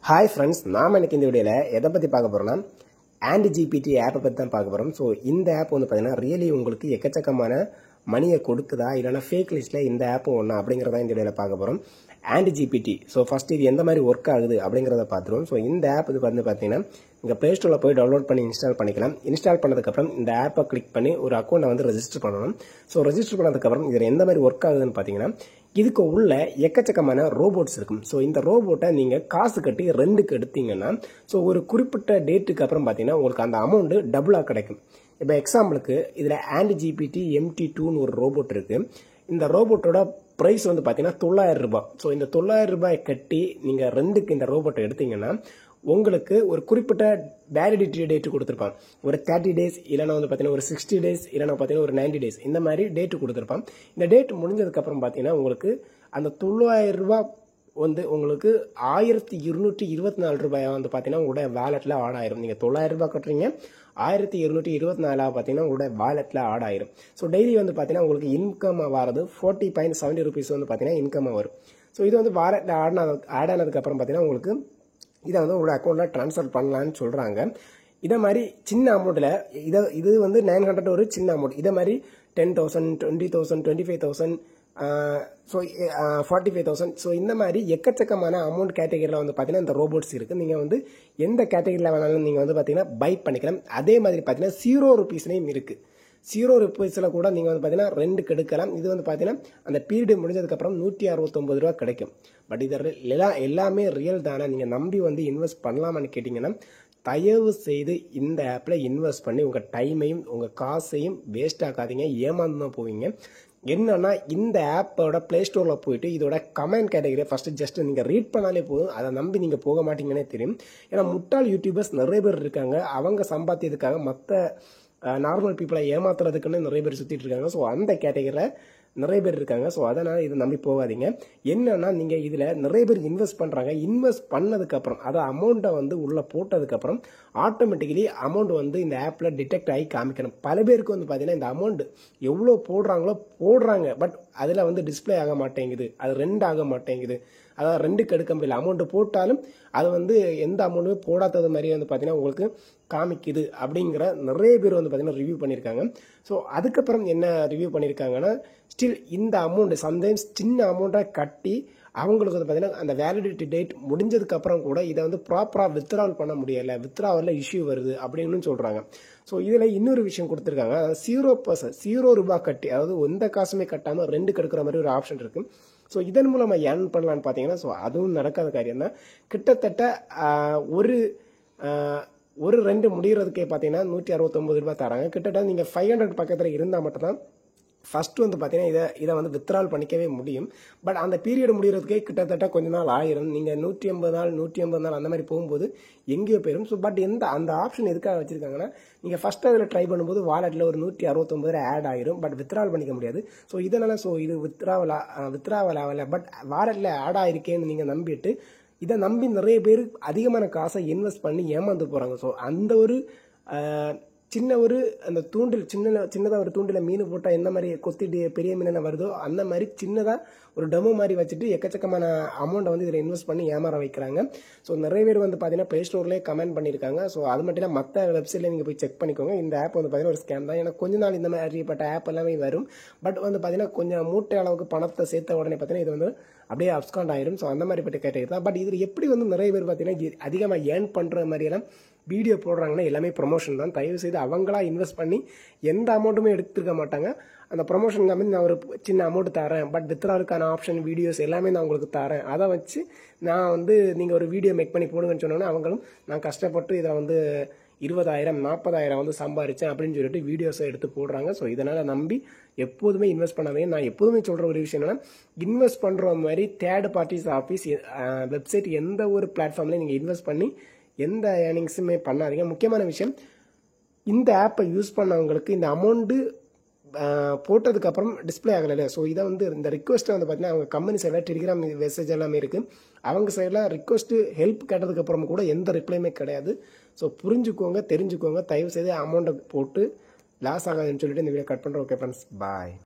Hi friends, நாம் எனக்கு இந்த வீடியோவில் எதை பற்றி பார்க்க போகிறோம்னா ஆண்ட் ஜிபிடி ஆப்பை பற்றி தான் பார்க்க போகிறோம். ஸோ இந்த ஆப் வந்து பார்த்தீங்கன்னா ரியலி உங்களுக்கு எக்கச்சக்கமான மணியை கொடுக்குதா இல்லைனா ஃபேக் லிஸ்ட்டில் இந்த ஆப்பும் ஒன்றா அப்படிங்கிறத இந்த வீடியோவில் பார்க்க போகிறோம். ஆண்ட் ஜிபிடி ஸோ ஃபஸ்ட் இது எந்த மாதிரி ஒர்க் ஆகுது அப்படிங்கிறத பார்த்துருவோம். ஸோ இந்த ஆப் இது வந்து பார்த்தீங்கன்னா நீங்கள் ப்ளே ஸ்டோரில் போய் டவுன்லோட் பண்ணி இன்ஸ்டால் பண்ணிக்கலாம். இன்ஸ்டால் பண்ணதுக்கப்புறம் இந்த ஆப்பை கிளிக் பண்ணி ஒரு அக்கௌண்ட்டை வந்து ரெஜிஸ்டர் பண்ணணும். ஸோ ரெஜிஸ்டர் பண்ணதுக்கப்புறம் இதில் எந்த மாதிரி ஒர்க் ஆகுதுன்னு பார்த்தீங்கன்னா இதுக்கு உள்ள எக்கச்சக்கமான ரோபோட்ஸ் இருக்கும். ஸோ இந்த ரோபோட்டை நீங்கள் காசு கட்டி ரெண்டுக்கு எடுத்தீங்கன்னா ஸோ ஒரு குறிப்பிட்ட டேட்டுக்கு அப்புறம் பார்த்தீங்கன்னா உங்களுக்கு அந்த அமௌண்ட்டு டபுளாக கிடைக்கும். இப்போ எக்ஸாம்பிளுக்கு இதில் ஆண்ட் ஜிபிடி MT2ன்னு ஒரு ரோபோட் இருக்குது. இந்த ரோபோட்டோட ப்ரைஸ் வந்து பார்த்தீங்கன்னா 900 ரூபாய். ஸோ இந்த 900 ரூபாய் கட்டி நீங்கள் ரெண்டுக்கு இந்த ரோபோட்டை எடுத்தீங்கன்னா உங்களுக்கு ஒரு குறிப்பிட்ட வேலிடிட்டி டேட்டு கொடுத்துருப்பான். ஒரு 30 டேஸ் இல்லைனா வந்து பார்த்தீங்கன்னா ஒரு 60 டேஸ் இல்லைனா பார்த்தீங்கன்னா ஒரு 90 டேஸ் இந்த மாதிரி டேட்டு கொடுத்துருப்பான். இந்த டேட் முடிஞ்சதுக்கப்புறம் பார்த்தீங்கன்னா உங்களுக்கு அந்த 900 ரூபாய் வந்து உங்களுக்கு 1224 ரூபாய் வந்து பார்த்தீங்கன்னா உங்களுடைய வேலெட்டில் ஆட் ஆயிரும். நீங்கள் 900 ரூபாய் கட்டுறீங்க, 1224 பார்த்தீங்கன்னா உங்களுடைய வேலெட்டில் ஆட் ஆயிரும். ஸோ டெய்லி வந்து பார்த்தீங்கன்னா உங்களுக்கு இன்கம் வரது 40.70 rupees வந்து பார்த்தீங்கன்னா இன்கம் வரும். ஸோ இது வந்து வேலெட்டில் ஆட் ஆனதுக்கப்புறம் பார்த்தீங்கன்னா உங்களுக்கு இதை வந்து உங்களோட அக்கௌண்ட்டில் ட்ரான்ஸ்ஃபர் பண்ணலான்னு சொல்கிறாங்க. இதை மாதிரி சின்ன அமௌண்ட்டில் இது வந்து 900 ஒரு சின்ன அமௌண்ட். இதை மாதிரி 10,000 20,000 25,000 ஸோ 45,000 ஸோ இந்த மாதிரி எக்கச்சக்கமான அமௌண்ட் கேட்டகரியில் வந்து பார்த்தீங்கன்னா இந்த ரோபோட்ஸ் இருக்குது. நீங்கள் வந்து எந்த கேட்டகரியில் வேணாலும் நீங்கள் வந்து பார்த்தீங்கன்னா பை பண்ணிக்கலாம். அதே மாதிரி பார்த்தீங்கன்னா 0 ரூபீஸ்லேயும் இருக்குது. 0 ரூபீஸில் கூட நீங்கள் வந்து பார்த்தீங்கன்னா ரெண்டுக்கு எடுக்கலாம். இது வந்து பார்த்தீங்கன்னா அந்த பீரியட் முடிஞ்சதுக்கப்புறம் 169 ரூபா கிடைக்கும். பட் இது எல்லாமே ரியல் தானே, நீங்கள் நம்பி வந்து இன்வெஸ்ட் பண்ணலாமான்னு கேட்டிங்கன்னா தயவு செய்து இந்த ஆப்பில் இன்வெஸ்ட் பண்ணி உங்கள் டைமையும் உங்கள் காசையும் வேஸ்ட் ஆக்காதீங்க, ஏமாந்து தான் போவீங்க. என்னன்னா இந்த ஆப்போட ப்ளே ஸ்டோரில் போயிட்டு இதோட கமெண்ட் கேட்டகரியை ஃபஸ்ட்டு ஜஸ்ட் நீங்கள் ரீட் பண்ணாலே போதும். அதை நம்பி நீங்கள் போக மாட்டீங்கன்னே தெரியும். ஏன்னா முட்டாள் யூடியூபர்ஸ் நிறைய பேர் இருக்காங்க. அவங்க சம்பாத்தியதுக்காக மற்ற நார்மல் பீப்புளை ஏமாத்துறதுக்குன்னு நிறைய பேர் சுற்றிட்டு இருக்காங்க. ஸோ அந்த கேட்டகரியில் நிறைய பேர் இருக்காங்க. ஸோ அதனால் இதை நம்பி போகாதீங்க. என்னன்னா நீங்கள் இதில் நிறைய பேர் இன்வெஸ்ட் பண்ணுறாங்க. இன்வெஸ்ட் பண்ணதுக்கப்புறம் அதை அமௌண்ட்டை வந்து உள்ளே போட்டதுக்கப்புறம் ஆட்டோமேட்டிக்கலி அமௌண்ட் வந்து இந்த ஆப்பில் டிடெக்ட் ஆகி காமிக்கணும். பல பேருக்கு வந்து பார்த்தீங்கன்னா இந்த அமௌண்ட் எவ்வளோ போடுறாங்க, பட் அதில் வந்து டிஸ்பிளே ஆக மாட்டேங்குது, அது 2 ஆக மாட்டேங்குது. அதாவது 2க்கு எடுக்க முடியல. அமௌண்ட்டு போட்டாலும் அது வந்து எந்த அமௌண்ட்டுமே போடாதது மாதிரி வந்து பார்த்தீங்கன்னா உங்களுக்கு காமிக்குது அப்படிங்கிற நிறைய பேர் வந்து பார்த்தீங்கன்னா ரிவ்யூ பண்ணியிருக்காங்க. ஸோ அதுக்கப்புறம் என்ன ரிவ்யூ பண்ணியிருக்காங்கன்னா ஸ்டில் இந்த அமௌண்ட் சம்டைம்ஸ் சின்ன அமௌண்ட்டாக கட்டி அவங்களுக்கு வந்து பார்த்தீங்கன்னா அந்த வேலிடிட்டி டேட் முடிஞ்சதுக்கப்புறம் கூட இதை வந்து ப்ராப்பராக வித்ட்ராவல் பண்ண முடியலை, வித்ட்ராவலில் இஷ்யூ வருது அப்படின்னு சொல்கிறாங்க. ஸோ இதில் இன்னொரு விஷயம் கொடுத்துருக்காங்க. 0% ரூபாய் கட்டி, அதாவது எந்த காசுமே கட்டாமல் ரெண்டுக்கு எடுக்கிற மாதிரி ஒரு ஆப்ஷன் இருக்குது. ஸோ இதன் மூலமாக ஏர்ன் பண்ணலான்னு பார்த்தீங்கன்னா ஸோ அதுவும் நடக்காத காரியம் தான். கிட்டத்தட்ட ஒரு 2 முடிகிறதுக்கே பார்த்தீங்கன்னா 169 ரூபாய் தராங்க. கிட்டத்தட்ட நீங்கள் 500 பக்கத்தில் இருந்தால் மட்டும்தான் ஃபஸ்ட்டு வந்து பார்த்தீங்கன்னா இதை வந்து வித்ட்ரால் பண்ணிக்கவே முடியும். பட் அந்த பீரியட் முடிகிறதுக்கே கிட்டத்தட்ட கொஞ்ச நாள் ஆயிரும். நீங்கள் 180 நாள் அந்த மாதிரி போகும்போது எங்கேயோ போயிடும். ஸோ பட் அந்த ஆப்ஷன் எதுக்காக வச்சுருக்காங்கன்னா நீங்கள் ஃபஸ்ட்டு அதில் ட்ரை பண்ணும்போது வாலெட்டில் ஒரு 169 ஆட் ஆயிரும். பட் வித்ட்ரால் பண்ணிக்க முடியாது. ஸோ இதனால் இது வித்ட்ராவல் ஆகலை, பட் வாலெட்டில் ஆட் ஆகிருக்கேன்னு நீங்கள் நம்பிட்டு இதை நம்பி நிறைய பேர் அதிகமான காசை இன்வெஸ்ட் பண்ணி ஏமாந்து போகிறாங்க. ஸோ அந்த ஒரு அந்த தூண்டில் சின்னதாக ஒரு தூண்டில் மீன் போட்டால் என்ன மாதிரி கொத்திட்டு பெரிய மீன் வருதோ அந்த மாதிரி சின்னதாக ஒரு டெமோ மாதிரி வச்சுட்டு எக்கச்சக்கமான அமௌண்ட்டை வந்து இதில் இன்வெஸ்ட் பண்ணி ஏமாற வைக்கிறாங்க. ஸோ நிறைய பேர் வந்து பார்த்தீங்கன்னா ப்ளே ஸ்டோர்லேயே கமெண்ட் பண்ணியிருக்காங்க. ஸோ அது மட்டும் இல்லை, மற்ற வெப்சைட்டில் நீங்கள் போய் செக் பண்ணிக்கோங்க. இந்த ஆப் வந்து பார்த்தீங்கன்னா ஒரு ஸ்கேம் தான். ஏன்னா கொஞ்ச நாள் இந்த மாதிரி அறியப்பட்ட ஆப் எல்லாமே வரும். பட் வந்து பார்த்தீங்கன்னா கொஞ்சம் மூட்டை அளவுக்கு பணத்தை சேர்த்த உடனே பார்த்தீங்கன்னா இது வந்து அப்படியே அப்ஸ்காண்ட் ஆயிரும். ஸோ அந்த மாதிரிப்பட்ட கேட்டகரி தான். பட் இதில் எப்படி வந்து நிறைய பேர் பார்த்தீங்கன்னா அதிகமாக ஏர்ன் பண்ணுற மாதிரியெல்லாம் வீடியோ போடுறாங்கன்னா எல்லாமே ப்ரொமோஷன் தான். தயவு செய்து அவங்களா இன்வெஸ்ட் பண்ணி எந்த அமௌண்ட்டுமே எடுத்துருக்க மாட்டாங்க. அந்த ப்ரொமோஷன் கம்பெனி நான் ஒரு சின்ன அமௌண்ட் தரேன், பட் வித்ட்ராலுக்கான ஆப்ஷன் வீடியோஸ் எல்லாமே நான் உங்களுக்கு தரேன், அதை வச்சு நான் வந்து நீங்கள் ஒரு வீடியோ மேக் பண்ணி போடுங்கன்னு சொன்னோன்னே அவங்களும் நான் கஷ்டப்பட்டு இதில் வந்து 20,000 40,000 வந்து சம்பாரிச்சேன் அப்படின்னு சொல்லிட்டு வீடியோஸை எடுத்து போடுறாங்க. ஸோ இதனால் நம்பி எப்போதுமே இன்வெஸ்ட் பண்ணாதீங்க. நான் எப்போதுமே சொல்கிற ஒரு விஷயம் என்னன்னா இன்வெஸ்ட் பண்ணுற மாதிரி தேர்ட் பார்ட்டிஸ் ஆஃபீஸ் வெப்சைட் எந்த ஒரு பிளாட்ஃபார்ம்லையும் நீங்கள் இன்வெஸ்ட் பண்ணி எந்த ஏர்னிங்ஸுமே பண்ணாதீங்க. முக்கியமான விஷயம், இந்த ஆப்பை யூஸ் பண்ணவங்களுக்கு இந்த அமௌண்ட்டு போட்டதுக்கப்புறம் டிஸ்பிளே ஆகலை. ஸோ இதை வந்து இந்த ரிக்வஸ்ட்டை வந்து பார்த்தீங்கன்னா அவங்க கம்பெனி சைடில் டெலிகிராம் மெசேஜ் எல்லாமே இருக்குது. அவங்க சைடில் ரிக்வஸ்ட்டு ஹெல்ப் கேட்டதுக்கப்புறம் கூட எந்த ரிப்ளைமே கிடையாது. ஸோ புரிஞ்சுக்கோங்க, தெரிஞ்சுக்கோங்க. தயவு செய்து அமௌண்ட்டை போட்டு லாஸ் ஆகாதுன்னு சொல்லிட்டு இந்த வீடியோ கட் பண்ணுறோம். ஓகே ஃப்ரெண்ட்ஸ், பாய்.